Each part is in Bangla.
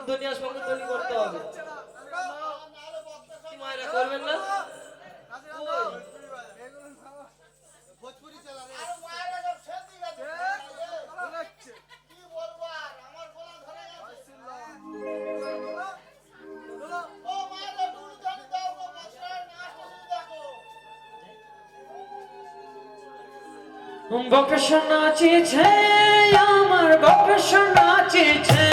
দুনিয়ার সঙ্গে তৈরি করতে হবে। মায়েরা করবেন না? বকেশন নাচিছে আমার বকেশন নাচিছে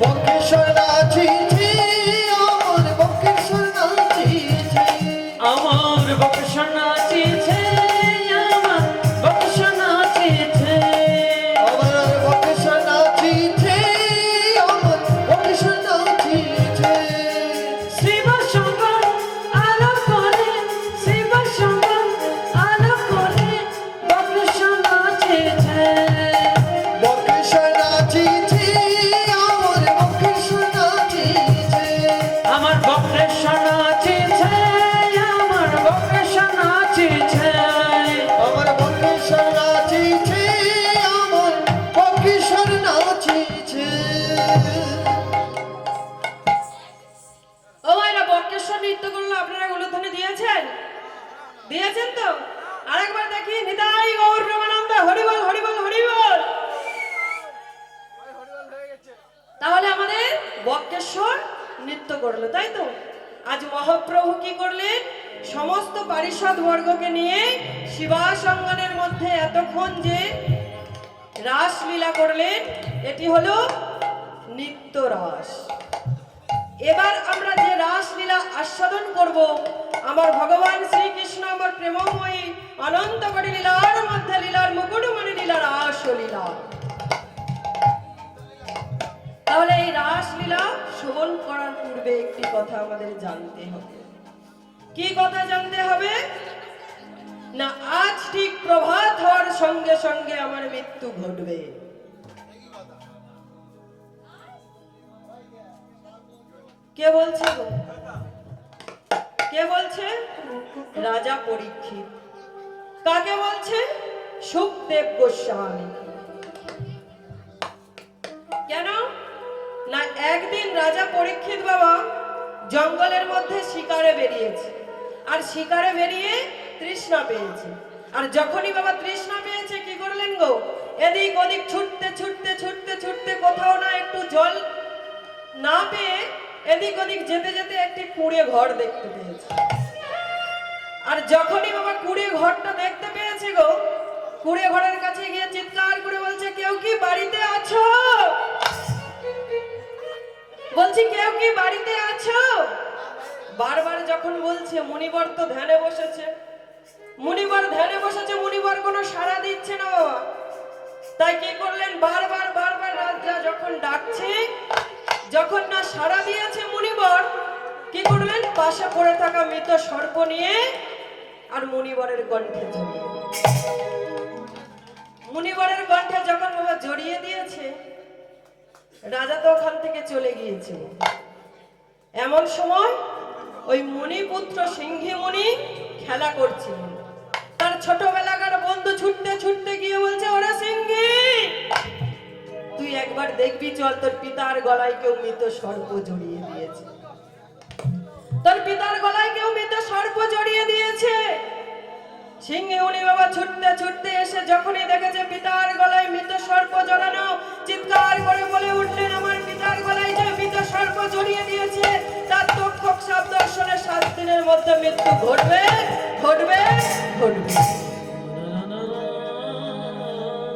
বকেশর নাচিছে আমার বকেশর নাচিছে আমার বকেশন নাচিছে আমার বকেশন নাচিছে আমার বকেশর নাচিছে আমার বকেশর নাচিছে শিব শঙ্কর আলো করে শিব শঙ্কর আলো করে বকেশন নাচিছে বকেশর নাচিছে আমার বকেশর নাচিছে আমার বকেশন নাচিছে আমার বকেশন নাচিছে আমার বকেশর নাচিছে আমার বকেশর নাচিছে ও ভাইরা বক্রেশ্বর নৃত্য করলো, আপনারা উলুধ্বনি দিয়েছেন? দিয়েছেন তো? আরেকবার দেখি, নিতাই গৌর প্রেমানন্দ, হরিবল হরিবল হরিবল। তাহলে আমাদের বক্রেশ্বর নৃত্য করলো, তাই তো? আজ মহাপ্রভু কি করলেন? সমস্ত পারিষদ বর্গকে নিয়ে শিবাসঙ্গনের মধ্যে এতক্ষণ যে রাসলীলা করলেন, এটি হলো নিত্য রাস। এবার আমরা যে রাসলীলা আস্বাদন করব, আমার ভগবান শ্রীকৃষ্ণ আমার প্রেমময়ী অনন্ত কোটি লীলার মধ্যে লীলার মুকুটমণি লীলা রাসলীলা। তাহলে এই রাসলীলা শ্রবণ করার পূর্বে একটি কথা আমাদের জানতে হবে। কি কথা জানতে হবে? না, আজ ঠিক প্রভাত হওয়ার সঙ্গে সঙ্গে আমার মৃত্যু ঘটবে। কে বলছে গো? কে বলছে? রাজা পরীক্ষিত। কাকে বলছে? সুখদেব গোস্বামী। কেন না, একদিন রাজা পরীক্ষিত বাবা জঙ্গলের মধ্যে শিকারে বেরিয়েছে, আর শিকারে বেরিয়ে তৃষ্ণা পেয়েছে। আর যখনই বাবা তৃষ্ণা পেয়েছে, কি করলেন গো? এদিক ওদিক ছুটতে ছুটতে ছুটতে ছুটতে কোথাও না একটু জল না পেয়ে এদিক ওদিক যেতে যেতে একটি কুঁড়ে ঘর দেখতে পেয়েছে। আর যখনই বাবা কুঁড়ে ঘরটা দেখতে পেয়েছে গো, কুঁড়ে ঘরের কাছে গিয়ে চিৎকার করে বলছে, কেউ কি বাড়িতে আছো? বলছি, কেউ কি বাড়িতে আছো? বারবার যখন বলছে, মুনিবর তো ধ্যানে বসেছে। মুনিবর ধ্যানে বসেছে, মুনিবর কোনো সাড়া দিচ্ছে না বাবা। তাই কি করলেন? বারবার বারবার রাজা যখন ডাকছে, যখন না সাড়া দিয়েছে মুনিবর, কি করলেন? পাশে পড়ে থাকা মৃত সর্প নিয়ে আর মুনিবরের কণ্ঠে জড়িয়ে মুনিবরের কণ্ঠে যখন বাবা জড়িয়ে দিয়েছে, রাজা তো ওখান থেকে চলে গিয়েছে। এমন সময় ওই মুনিপুত্র সিংহী মুনি খেলা করছিলেন। তার ছোটবেলাকার বন্ধু ছুটতে ছুটতে গিয়ে বলছে, ওরে সিংহী, তুই একবার দেখবি, চল, তোর পিতার গলায় কেউ মৃত সর্প জড়িয়ে দিয়েছে। তোর পিতার গলায় কেউ মৃত সর্প জড়িয়ে দিয়েছে। সিংহী মুনি বাবা ছুটতে ছুটতে এসে যখনই দেখেছে পিতার গলায় মৃত সর্প জড়ানো, চিৎকার করে বলে উঠলেন, আমার পিতার গলায় যে মৃত সর্প জড়িয়ে দিয়েছে, তার তক্ষক সাপ দর্শনে 7 দিনের মধ্যে মৃত্যু ঘটবে ঘটবে ঘটবে।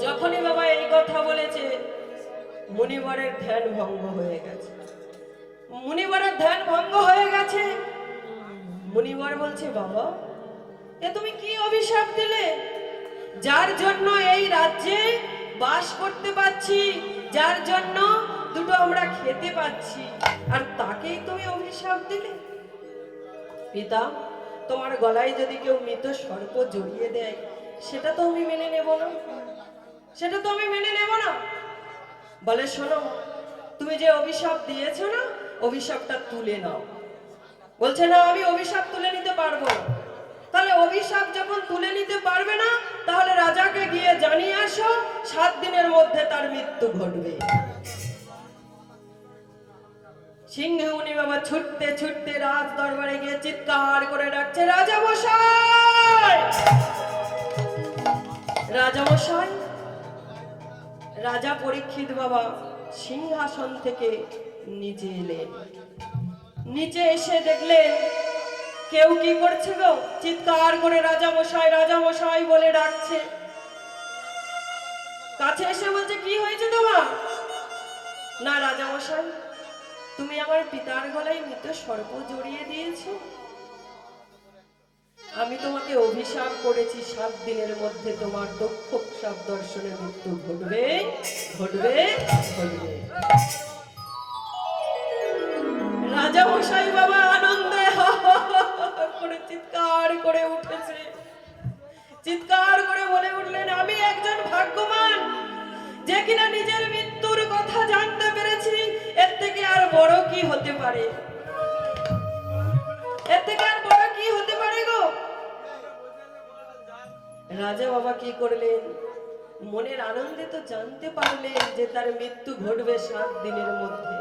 যখনই বাবা এই কথা বলেছে, মুনিবরের ধ্যান ভঙ্গ হয়ে গেছে। মুনিবরের ধ্যান ভঙ্গ হয়ে গেছে। মুনিবর বলছে, বাবা, এ তুমি কি অভিশাপ দিলে? যার জন্য এই রাজ্যে বাস করতে পাচ্ছি, যার জন্য দুটো আমরা খেতে পাচ্ছি, আর তাকেই তুমি অভিশাপ দিলে? পিতা, তোমার গলায় যদি কেউ মৃত সর্প জড়িয়ে দেয়, সেটা তো আমি মেনে নেব না, সেটা তো আমি মেনে নেব না। বলে, শোনো, তুমি যে অভিশাপ দিয়েছো না, অভিশাপটা তুলে নাও। বলছে, না, আমি অভিশাপ তুলে নিতে পারবো না। তাহলে অভিশাপ যখন তুলে নিতে পারবে না, তাহলে রাজাকে গিয়ে জানিয়ে আসো, 7 দিনের মধ্যে তার মৃত্যু ঘটবে। সিংহমুনি বাবা ছুটতে ছুটতে রাজ দরবারে গিয়ে চিৎকার করে ডাকছে, রাজা মশাই, রাজা মশাই। রাজা পরীক্ষিত বাবা সিংহাসন থেকে নিচে এলেন। নিচে এসে দেখলেন কেউ কি করছে গো, চিৎকার করে রাজা মশাই বলে ডাকছে। কাছে এসে বলছে, কি হয়েছে তোমার? না রাজা মশাই, তুমি আমার পিতার গলায় মৃত সর্প জড়িয়ে দিয়েছো। আমি তোমাকে অভিশাপ করেছি 7 দিনের মধ্যে তোমার দক্ষ সাপ দর্শনে মৃত্যু ঘটবে ঘটবে ঘটবে। রাজা মশাই বাবা আনন্দে হা হা হা হা করে চিৎকার করে উঠেছে, চিৎকার করে বলে উঠলেন, আমি একজন ভাগ্যবান যে কিনা নিজের মৃত্যুর কথা জানতে পেরেছি। এর থেকে আর বড় কি হতে পারে? এর থেকে আর বড় কি হতে পারে গো? রাজা বাবা কি করলেন? মনের আনন্দে তো জানতে পারলেন যে তার মৃত্যু ঘটবে 7 দিনের মধ্যে।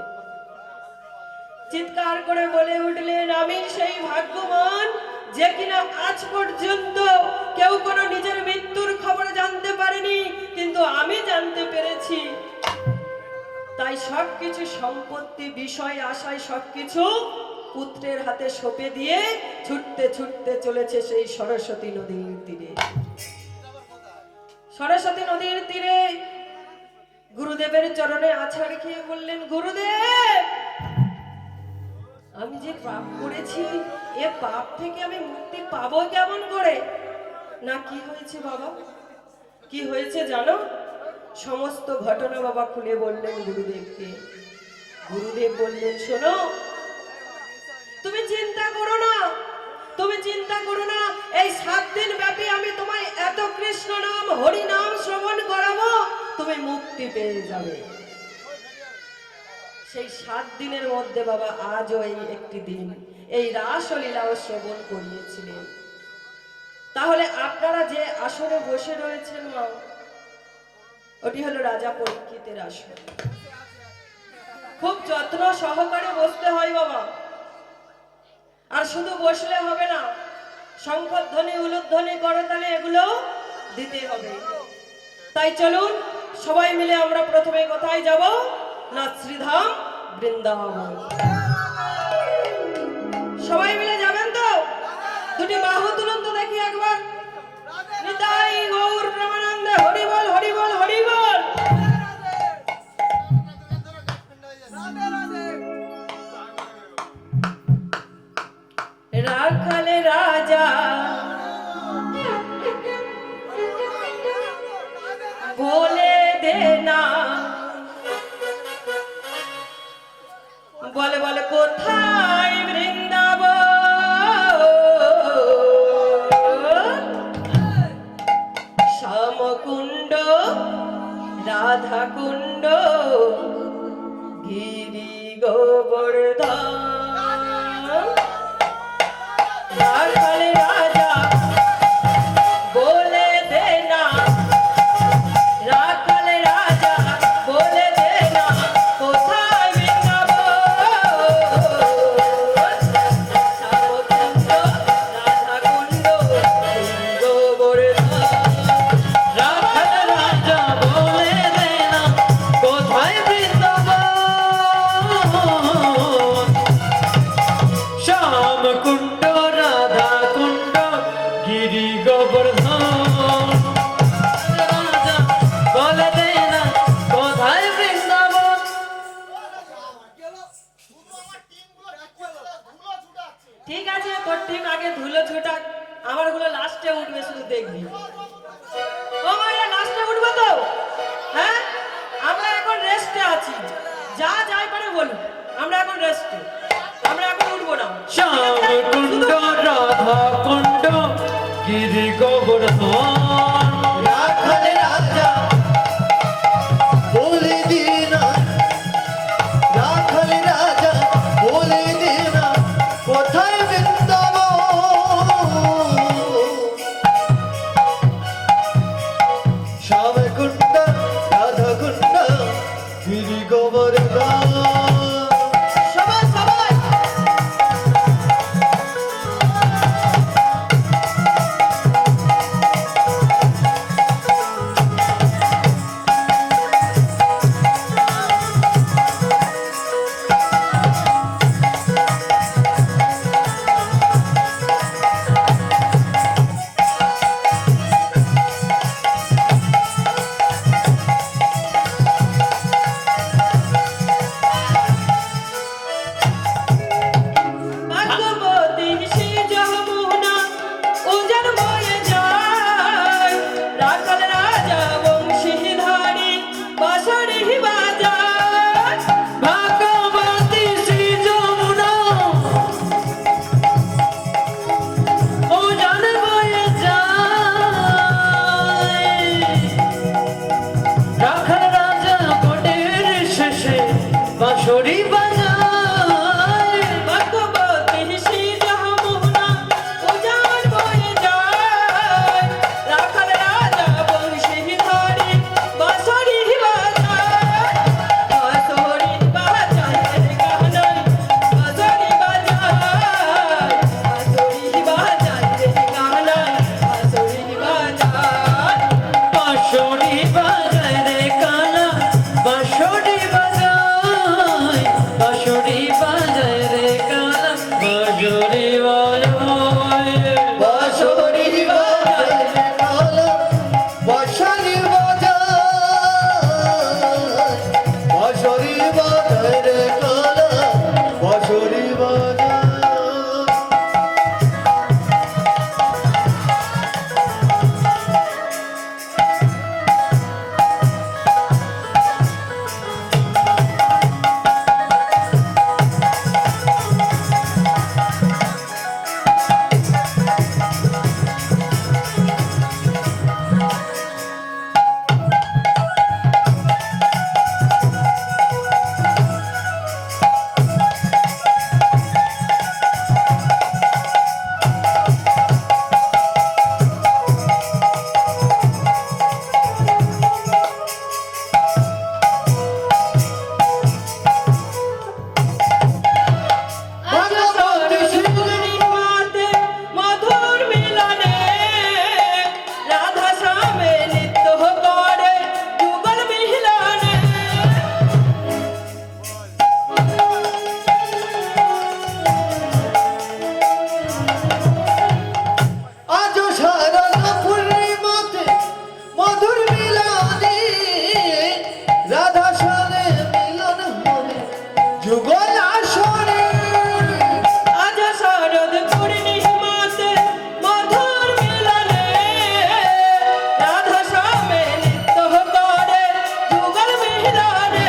চিৎকার করে বলে উঠলেন, আমি সেই ভাগ্যবান যে কিনা আজ পর্যন্ত কেউ কোনো নিজের মৃত্যুর খবর জানতে পারেনি, কিন্তু আমি জানতে পেরেছি। তাই সবকিছু সম্পত্তি বিষয় আশায় সবকিছু পুত্রের হাতে সঁপে দিয়ে ছুটতে ছুটতে চলেছে সেই সরস্বতী নদীর তীরে। সরস্বতী নদীর তীরে গুরুদেবের চরণে আছাড় খেয়ে বললেন, গুরুদেব, আমি যে পাপ করেছি এ পাপ থেকে আমি মুক্তি পাবো কেমন করে? না কি হয়েছে বাবা, কি হয়েছে জানো? সমস্ত ঘটনা বাবা খুলে বললেন গুরুদেবকে। গুরুদেব বললেন, শোনো, তুমি চিন্তা করো না, তুমি চিন্তা করো না, এই 7 দিন ব্যাপী আমি তোমায় এত কৃষ্ণ নাম হরি নাম শ্রবণ করাবো, তুমি মুক্তি পেয়ে যাবে। সেই 7 দিনের মধ্যে বাবা আজও এই একটি দিন এই রাসলীলা শ্রবণ করিয়েছিলেন। তাহলে আপনারা যে আসনে বসে রয়েছেন মা, ওটি হলো রাজা পরীক্ষিতের আসন। খুব যত্ন সহকারে বসতে হয় বাবা, আর শুধু বসলে হবে না, শঙ্খধ্বনি উলুধ্বনি করতালি এগুলো দিতে হবে। তাই চলুন সবাই মিলে আমরা প্রথমে কোথায় যাব না, শ্রীধাম বৃন্দাবন। সবাই মিলে যাবেন তো? দুটি বাহু তুলুন তো দেখি একবার। নিতাই গৌর প্রেমানন্দে হরি বল হরি বল হরি বল। রাখালে রাজা বলে দে না, বলে বলে কোথায় বৃন্দাবন, শ্যামকুণ্ড রাধা কুণ্ড গিরি গোবর্ধন। রাখালে রাজা বলে দে না, রাখালে রাজা বলে দে না, কোথায় বৃন্দাবন, শ্যামকুণ্ড রাধা কুণ্ড গিরি গোবর্ধন। রাখাল রাজা বলে দে না, কোথায় বৃন্দাবন, শ্যামকুণ্ড রাধা কুণ্ড গিরি গোবর্ধন। রাজা বলে দে না, কোথায় বৃন্দাবন। ঠিক আছে, তোর টিম আগে ধুলো ছুটাক, আমার গুলো লাস্টে উঠবে, শুধু দেখবি। ও মায়েরা লাস্টে উঠবো তো? হ্যাঁ, আমরা এখন রেস্টে আছি, যা যাই পারে বলুন, আমরা এখন রেস্টে, আমরা এখন উঠবো না। শ্যামকুণ্ড রাধা কুণ্ড গিরি গোবর্ধন। রাখালে রাজা বলে দে না, রাখালে রাজা বলে দে না, কোথায় বৃন্দাবন, শ্যামকুণ্ড রাধা কুণ্ড গিরি গোবর্ধন। সবাই বাঁশরি বাজায় ভগবতী সিজা মোহনা উজান বয়ে যায় রাখাল রাজা বংশী ধরে বাঁশরি বাজায় বাঁশরি বাজায় রে কানাই বাঁশরি বাজায় বাঁশরি বাজায় রে কানাই বাঁশরি বাজায় বাঁশরি বাজায় রে কানা বাঁশরি বাজায় বাঁশরি বাজায় রে কানা বাঁশরি বাজায় বাঁশরি বাজায় রে কানা বাঁশরি বাজায় বাঁশরি বাজায় রে কানা বাঁশরি বাজায় ভগবতী মাতে মধুর মিলনে রাধা শ্যামে নিত্য করে যুগল মিলনে আজ শারদা পূর্ণিমাতে মধুর মিলনে রাধা শ্যামে মিলন হবে যুগল আসরে আজ শরদ পূর্ণিমাতে মধুর মিলনে রাধা শ্যামে নিত্য করে যুগল মিলনে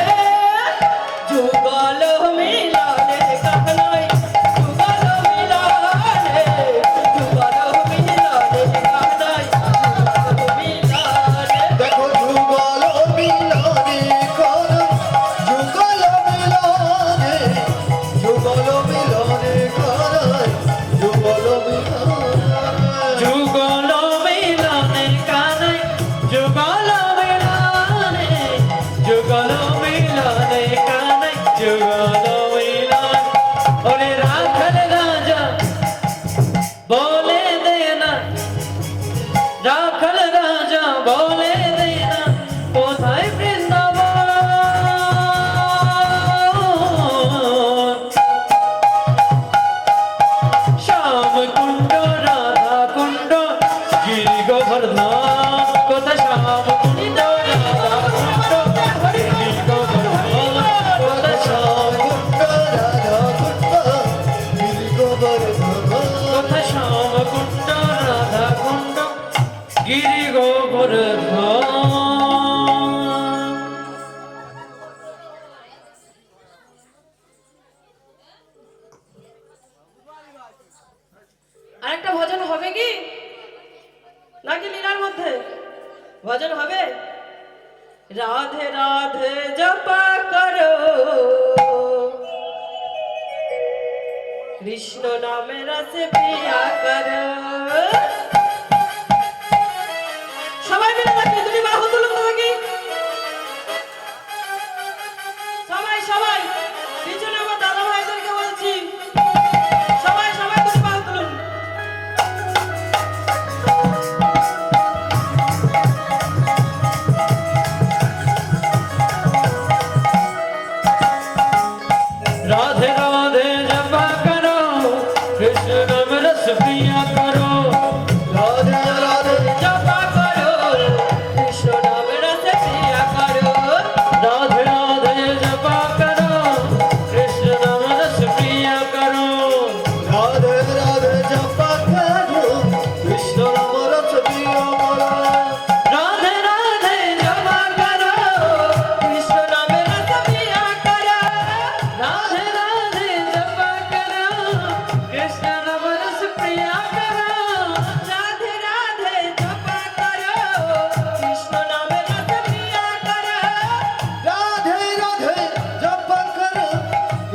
যুগল মিলনে কাহনাই যুগল মিলনে যুগল মিলনে কাহনাই যুগল মিলনে দেখো যুগল মিলনে কানা যুগল মিলনে যুগল মিলনে কানা যুগল মিলনে যুগল মিলনে কানাই যুগল মিলনে যুগল মিলনে কানাই যুগল মিলন ওরে রাখাল রাজা বলে দেনা রাখাল রাজা বলে দেনা কোথায় বৃন্দাবন শ্যাম কুণ্ড রাধা কুণ্ড গিরি গোবর্ধন কোথা শ্যাম কুণ্ড রাধা কুণ্ড গিরি গোবর্ধন কোথা শ্যাম কুণ্ড রাধা কুণ্ড গিরি গোবর্ধন কোথা শ্যাম কুণ্ড রাধা কুণ্ড গিরি গোবর্ধন আরেকটা ভজন হবে কি নাকি লীলার মধ্যে ভজন হবে রাধে রাধে জপা করো কৃষ্ণ নামে রস পিয়া করো সবাই মিলে থাকি দুটি বাহু তুলুন থাকি সবাই সবাই পিছনে আমার দাদা ভাইদেরকে বলছি সবাই সবাই দুটি বাহু তুলুন राधे राधे जपा करो कृष्ण नाम रस पिया करो রাধে রাধে জপা করো কৃষ্ণ নাম রস পিয়া করো राधे राधे जपा करो कृष्ण नाम रस पिया करो রাধে রাধে জপা করো কৃষ্ণ নাম রস পিয়া করো राधे राधे जपा करो কৃষ্ণ নাম রস পিয়া করো राधे राधे जपा करो कृष्ण नाम रस पिया करो রাধে রাধে জপা করো কৃষ্ণ নাম রস পিয়া করো রাধে রাধে জপা করো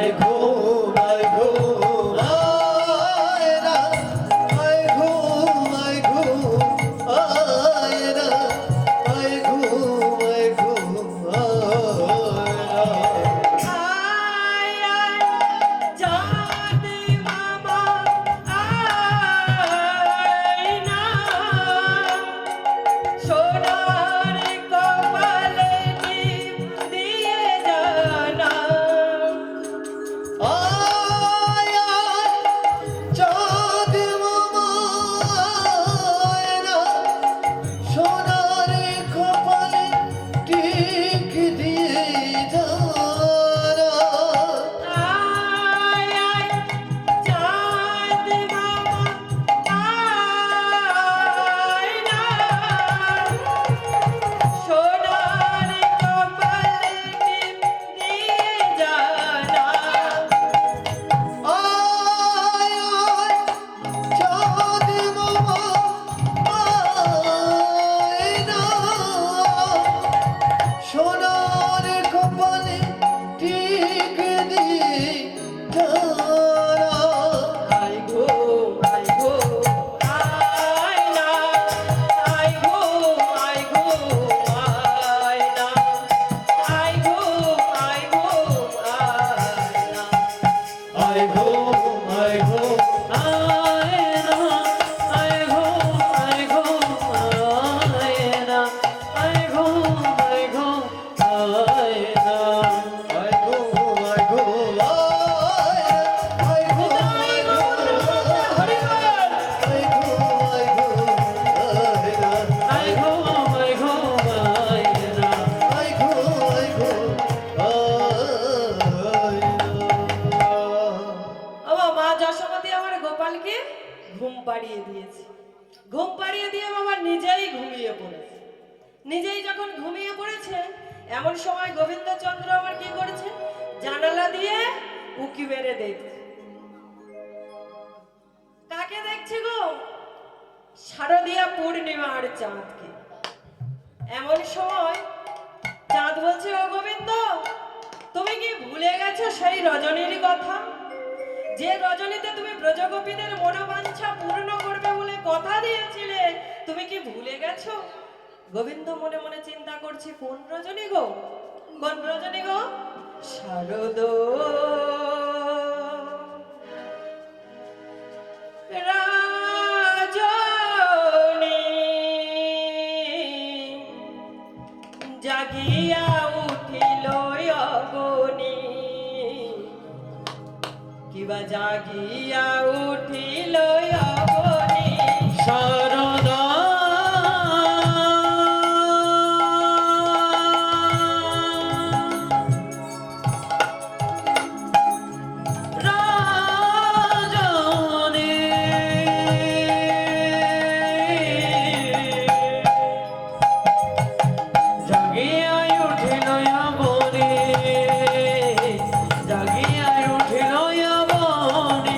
আয় ঘুম আয় ঘুম আয় না আয় ঘুম আয় ঘুম আয় না আয় ঘুম আয় ঘুম আয় না আয় আয় চাঁদ মামা আয় না সোনার কপালে টিপ দিয়ে জানা আয় আয় চাঁদ মামা আয় না সোনার কপালে টিক দিয়ে যারা আয় আয় চাঁদ মামা আয় না সোনার কপালে টিপ দিয়ে জানা আয় আয় চাঁদ মামা আয় না সোনার কপালে টিক দিয়ে যারা আয় গো আয় গো আয় না আয় গো আয় গো আয় না আয় গো আয় গো আয় না আয় ঘুম আয় ঘুম আয় না আয় ঘো আয় ঘো আয় না আয় ঘো আয় ঘো আয় না আয় ঘুম আয় ঘুম আয় আয় ঘুম আয় ঘুম হরি বল আয় ঘুম আয় ঘুম আয় না আয় ঘো আয় ঘো আয় না আয় ঘুম আয় ঘুম আয় না ও মা যশোমতী আমার গোপালকে ঘুম পাড়িয়ে দিয়েছে ঘুম পাড়িয়ে দিয়ে বাবা নিজেই ঘুমিয়ে পড়েছে নিজেই যখন ঘুমিয়ে পড়েছে এমন সময় গোবিন্দচন্দ্র আমার কি করেছে জানালা দিয়ে উকি মেরে দেখছে কাকে দেখছে গো শারদীয়া পূর্ণিমার চাঁদকে এমন সময় চাঁদ বলছে ও গোবিন্দ তুমি কি ভুলে গেছো সেই রজনীর কথা যে রজনীতে তুমি ব্রজগোপীদের মনোবাঞ্ছা পূর্ণ করবে বলে কথা দিয়েছিলে তুমি কি ভুলে গেছো গোবিন্দ মনে মনে চিন্তা করছে কোন রজনী গো কোন রজনী গো শারদ রাজনী জাগিয়া উঠিল অগনি কিবা জাগিয়া উঠিল অগনি শারদা রাজনী জাগিয়া উঠিল বনে জাগিয়া উঠিল বনে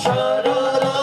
শারদা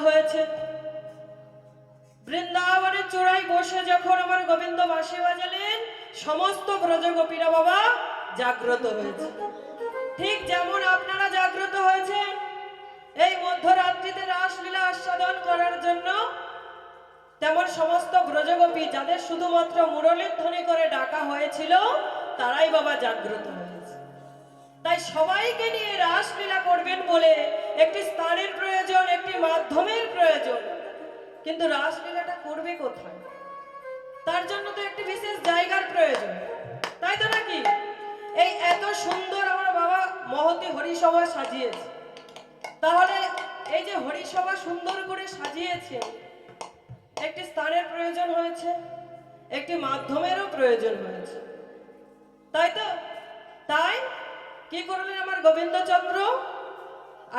হয়েছে। বৃন্দাবনের চূড়ায় বসে যখন আমার গোবিন্দ বাঁশি বাজালেন, সমস্ত ব্রজগোপীরা বাবা জাগ্রত হয়েছে। ঠিক যেমন আপনারা জাগ্রত হয়েছেন এই মধ্যরাত্রিতে রাসলীলা আস্বাদন করার জন্য, তেমন সমস্ত ব্রজগোপী যাদের শুধুমাত্র মুরলীর ধ্বনি করে ডাকা হয়েছিল তারাই বাবা জাগ্রত হয়েছে। তাই সবাইকে নিয়ে রাসলীলা করবেন বলে একটি স্থানের প্রয়োজন, একটি মাধ্যমের প্রয়োজন। কিন্তু রাসলীলাটা করবে কোথায়? তার জন্য তো একটি বিশেষ জায়গার প্রয়োজন, তাই তো নাকি? এই এত সুন্দর আমার বাবা মহতী হরিসভা সাজিয়েছে। তাহলে এই যে হরিসভা সুন্দর করে সাজিয়েছে, একটি স্থানের প্রয়োজন হয়েছে, একটি মাধ্যমেরও প্রয়োজন হয়েছে, তাই তো? তাই কি করলেন আমার গোবিন্দচন্দ্র?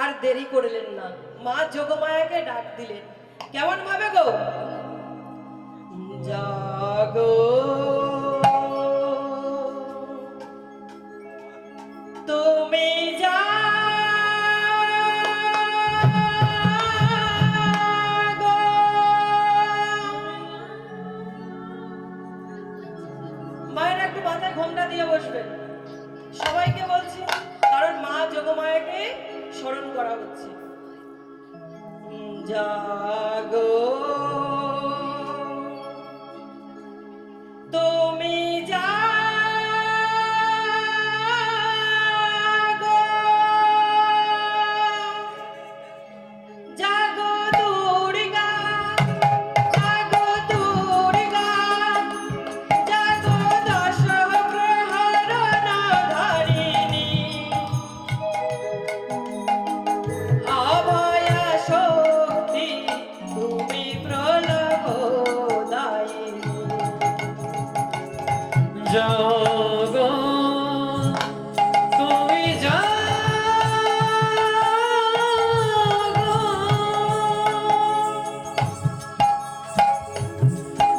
আর দেরি করলেন না, মা যোগমায়াকে ডাক দিলেন। কেমন ভাবে গো? জাগো তুমি জাগো, মায়ের একটু মাথায় ঘোমটা দিয়ে বসবেন, সবাইকে বলছি, কারণ মা যোগমায়াকে স্মরণ করা হচ্ছে। জাগো তুমি জাগো, জাগো দুর্গা, জাগো দুর্গা, জাগো দশ প্রহরণ ধারিণী, আভয়া শক্তি তুমি প্রলভদায়িনী। জাগো তুমি জাগো,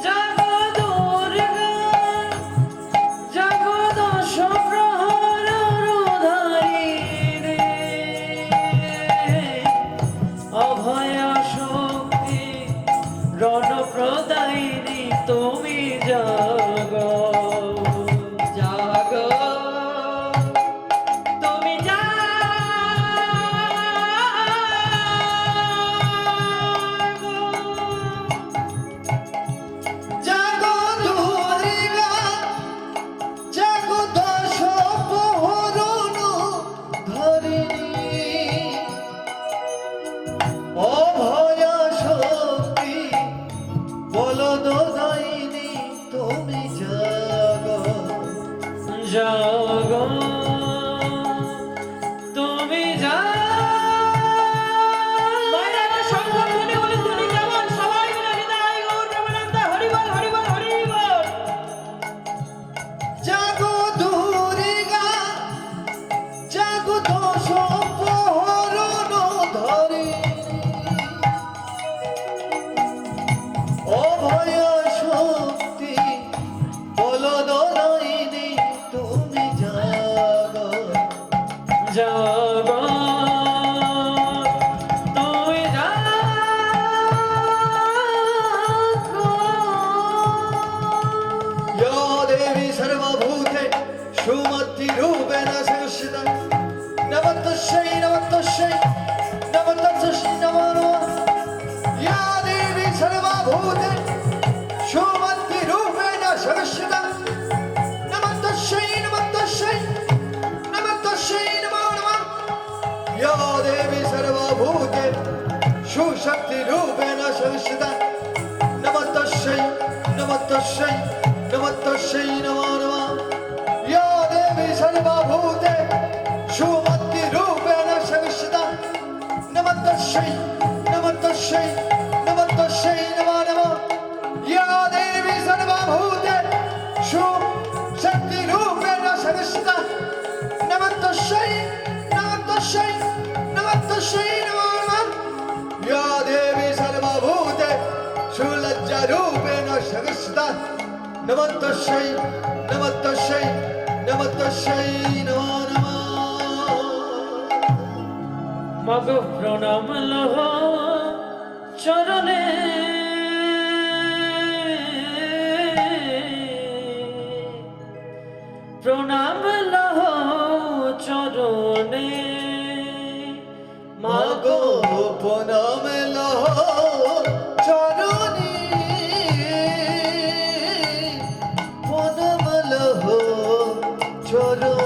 জাগো দুর্গা, জাগো দশ প্রহরণ ধারিণী, অভয়া শক্তি রণপ্রদায়িনী তুমি জাগো। জাগো তুমি জাগো, জাগো দুর্গা, জাগো দশ প্রহরণ ধারিণী, অভয়া শক্তি বলদায়িনী তুমি জাগো। জাগো তুমি মায়ের একটা সংকল্প নিয়ে বলি, তুমি কেমন? সবাই মিলে হৃদয় গৌর প্রেমানন্দে হরি বল, হরি বল, হরি বল। জাগো দুর্গা, জাগো দশ প্রহরণ ধারিণী, অভয়া শক্তি বলদায়িনী তুমি জাগো। জাগো তুমি জাগো, या देवी सर्वभूते सुमतिरूपेण संस्थिता, नमस्तस्यै नमस्तस्यै नमस्तस्यै नमो नमः। या देवी सर्वभूते सुमतिरूपेण संस्थिता, नमस्तस्यै नमस्तस्यै नमस्तस्यै नमो नमः। या देवी सर्वभूते सुशक्तिरूपेण संस्थिता, नमस्तस्यै नमस्तस्यै नमस्तस्यै नमो नमः। या देवी सर्वभूते सुमतिरूपेण संस्थिता, नमस्तस्यै नमस्तस्यै नमस्तस्यै नमो नमः। या देवी सर्वभूते सुशक्तिरूपेण संस्थिता, नमस्तस्यै नमस्तस्यै नमस्तस्यै नमो नमः। या देवी सर्वभूते सुलज्जारूपेण संस्थिता, नमस्तस्यै नमस्तस्यै नमस्तस्यै नमो नमः। মগ প্রণাম লহ প্রণাম লহ চরণে মাগো প্রণাম লহ চরণে প্রণাম লহ চরণে